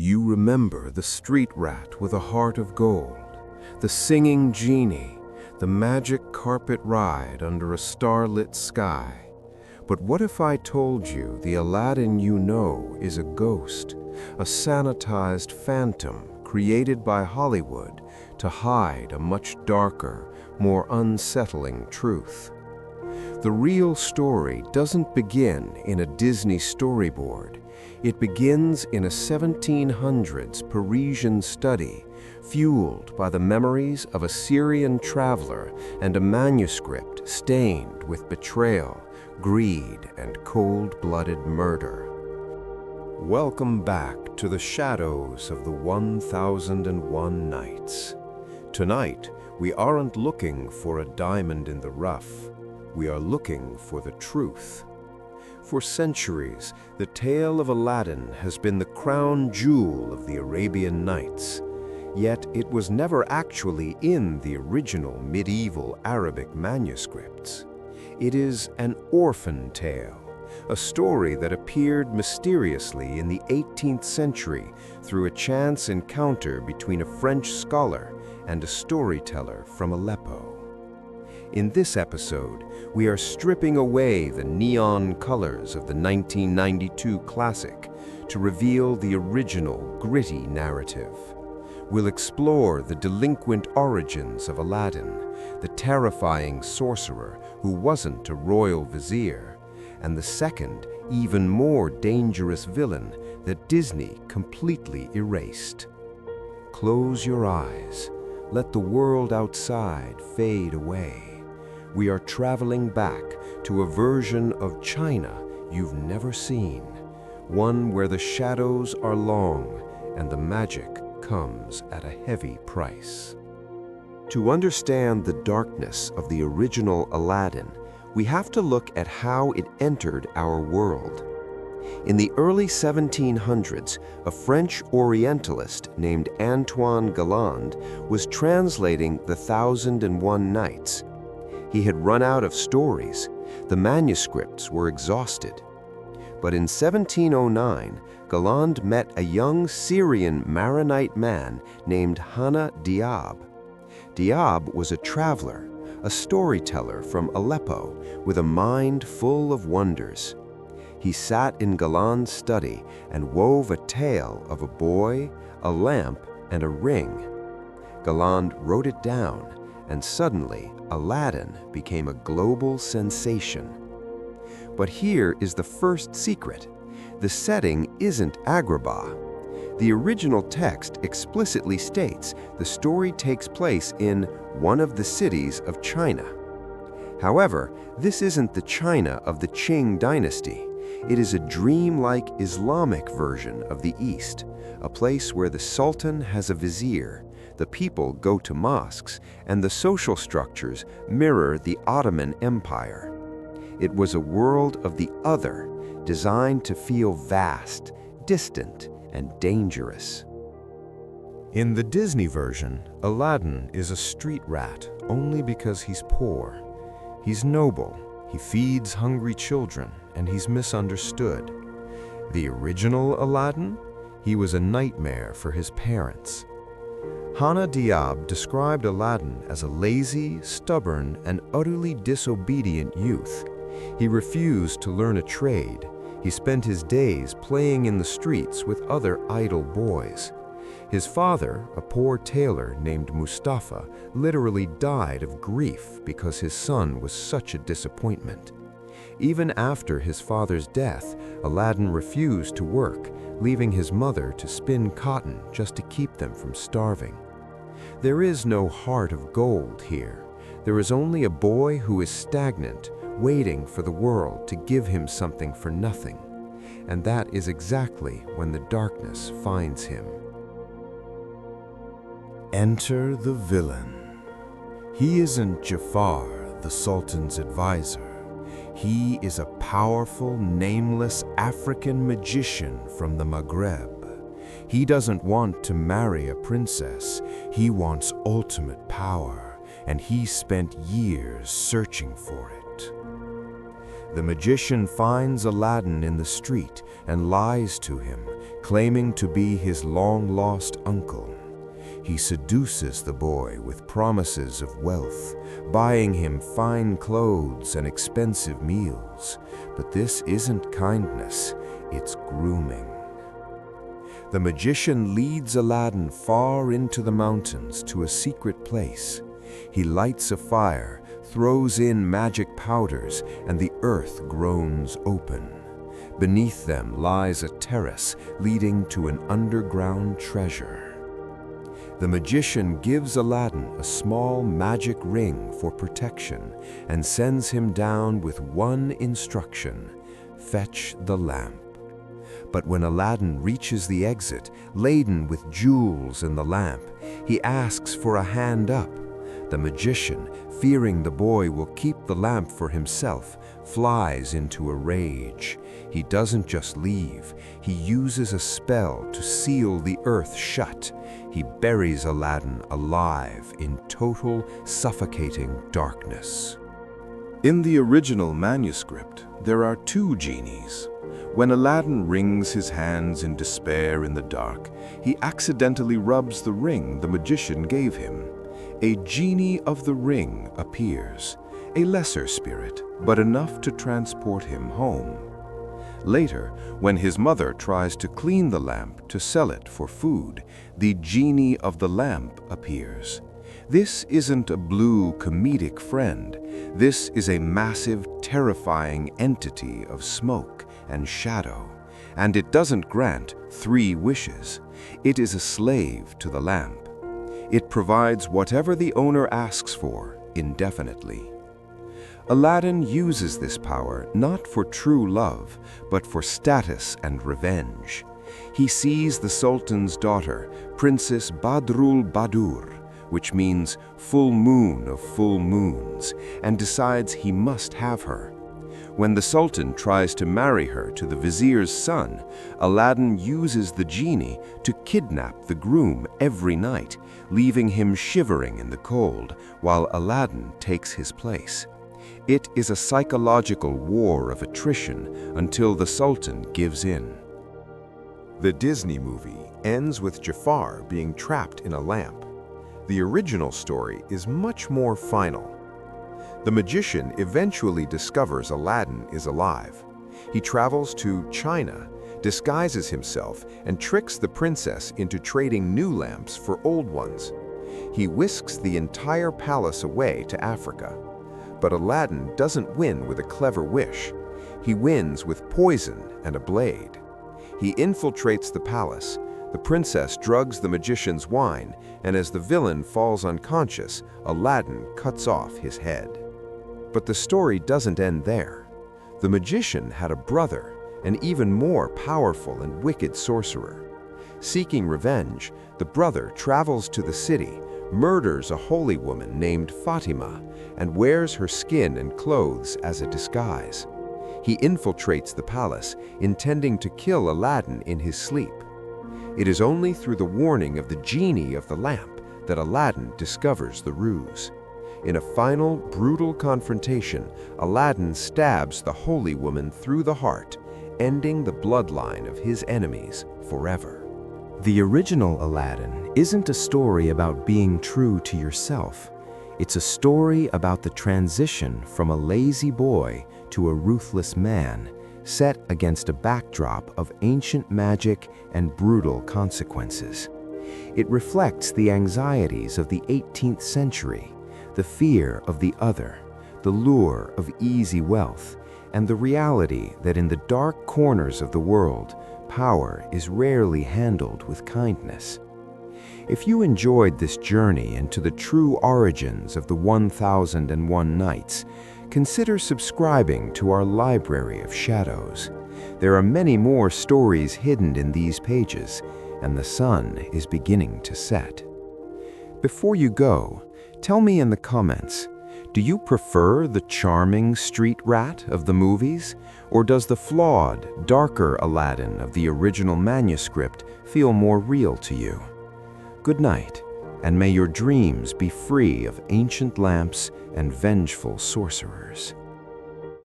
You remember the street rat with a heart of gold, the singing genie, the magic carpet ride under a starlit sky. But what if I told you the Aladdin you know is a ghost, a sanitized phantom created by Hollywood to hide a much darker, more unsettling truth? The real story doesn't begin in a Disney storyboard. It begins in a 1700s Parisian study, fueled by the memories of a Syrian traveler and a manuscript stained with betrayal, greed, and cold-blooded murder. Welcome back to the shadows of the 1001 Nights. Tonight, we aren't looking for a diamond in the rough. We are looking for the truth. For centuries, the tale of Aladdin has been the crown jewel of the Arabian Nights. Yet it was never actually in the original medieval Arabic manuscripts. It is an orphan tale, a story that appeared mysteriously in the 18th century through a chance encounter between a French scholar and a storyteller from Aleppo. In this episode, we are stripping away the neon colors of the 1992 classic to reveal the original gritty narrative. We'll explore the delinquent origins of Aladdin, the terrifying sorcerer who wasn't a royal vizier, and the second, even more dangerous villain that Disney completely erased. Close your eyes. Let the world outside fade away. We are traveling back to a version of China you've never seen, one where the shadows are long and the magic comes at a heavy price. To understand the darkness of the original Aladdin, we have to look at how it entered our world. In the early 1700s, a French Orientalist named Antoine Galland was translating The 1001 Nights. He had run out of stories. The manuscripts were exhausted. But in 1709, Galland met a young Syrian Maronite man named Hana Diab. Diab was a traveler, a storyteller from Aleppo with a mind full of wonders. He sat in Galland's study and wove a tale of a boy, a lamp, and a ring. Galland wrote it down, and suddenly Aladdin became a global sensation. But here is the first secret. The setting isn't Agrabah. The original text explicitly states the story takes place in one of the cities of China. However, this isn't the China of the Qing dynasty. It is a dreamlike Islamic version of the East, a place where the Sultan has a vizier, the people go to mosques, and the social structures mirror the Ottoman Empire. It was a world of the other, designed to feel vast, distant, and dangerous. In the Disney version, Aladdin is a street rat only because he's poor. He's noble, he feeds hungry children, and he's misunderstood. The original Aladdin? He was a nightmare for his parents. Hana Diab described Aladdin as a lazy, stubborn, and utterly disobedient youth. He refused to learn a trade. He spent his days playing in the streets with other idle boys. His father, a poor tailor named Mustafa, literally died of grief because his son was such a disappointment. Even after his father's death, Aladdin refused to work, leaving his mother to spin cotton just to keep them from starving. There is no heart of gold here. There is only a boy who is stagnant, waiting for the world to give him something for nothing. And that is exactly when the darkness finds him. Enter the villain. He isn't Jafar, the Sultan's advisor. He is a powerful, nameless African magician from the Maghreb. He doesn't want to marry a princess. He wants ultimate power, and he spent years searching for it. The magician finds Aladdin in the street and lies to him, claiming to be his long-lost uncle. He seduces the boy with promises of wealth, buying him fine clothes and expensive meals. But this isn't kindness, it's grooming. The magician leads Aladdin far into the mountains to a secret place. He lights a fire, throws in magic powders, and the earth groans open. Beneath them lies a terrace leading to an underground treasure. The magician gives Aladdin a small magic ring for protection and sends him down with one instruction: fetch the lamp. But when Aladdin reaches the exit, laden with jewels and the lamp, he asks for a hand up. The magician, fearing the boy will keep the lamp for himself, flies into a rage. He doesn't just leave, he uses a spell to seal the earth shut. He buries Aladdin alive in total, suffocating darkness. In the original manuscript, there are two genies. When Aladdin wrings his hands in despair in the dark, he accidentally rubs the ring the magician gave him. A genie of the ring appears, a lesser spirit, but enough to transport him home. Later, when his mother tries to clean the lamp to sell it for food, the genie of the lamp appears. This isn't a blue comedic friend. This is a massive, terrifying entity of smoke and shadow. And it doesn't grant 3 wishes. It is a slave to the lamp. It provides whatever the owner asks for, indefinitely. Aladdin uses this power not for true love, but for status and revenge. He sees the Sultan's daughter, Princess Badrul Badur, which means full moon of full moons, and decides he must have her. When the Sultan tries to marry her to the vizier's son, Aladdin uses the genie to kidnap the groom every night, leaving him shivering in the cold while Aladdin takes his place. It is a psychological war of attrition until the Sultan gives in. The Disney movie ends with Jafar being trapped in a lamp. The original story is much more final. The magician eventually discovers Aladdin is alive. He travels to China, disguises himself, and tricks the princess into trading new lamps for old ones. He whisks the entire palace away to Africa. But Aladdin doesn't win with a clever wish. He wins with poison and a blade. He infiltrates the palace. The princess drugs the magician's wine, and as the villain falls unconscious, Aladdin cuts off his head. But the story doesn't end there. The magician had a brother, an even more powerful and wicked sorcerer. Seeking revenge, the brother travels to the city, murders a holy woman named Fatima, and wears her skin and clothes as a disguise. He infiltrates the palace, intending to kill Aladdin in his sleep. It is only through the warning of the genie of the lamp that Aladdin discovers the ruse. In a final, brutal confrontation, Aladdin stabs the holy woman through the heart, ending the bloodline of his enemies forever. The original Aladdin isn't a story about being true to yourself. It's a story about the transition from a lazy boy to a ruthless man, set against a backdrop of ancient magic and brutal consequences. It reflects the anxieties of the 18th century, the fear of the other, the lure of easy wealth, and the reality that in the dark corners of the world, power is rarely handled with kindness. If you enjoyed this journey into the true origins of the 1001 Nights, consider subscribing to our Library of Shadows. There are many more stories hidden in these pages, and the sun is beginning to set. Before you go, tell me in the comments, do you prefer the charming street rat of the movies, or does the flawed, darker Aladdin of the original manuscript feel more real to you? Good night, and may your dreams be free of ancient lamps and vengeful sorcerers.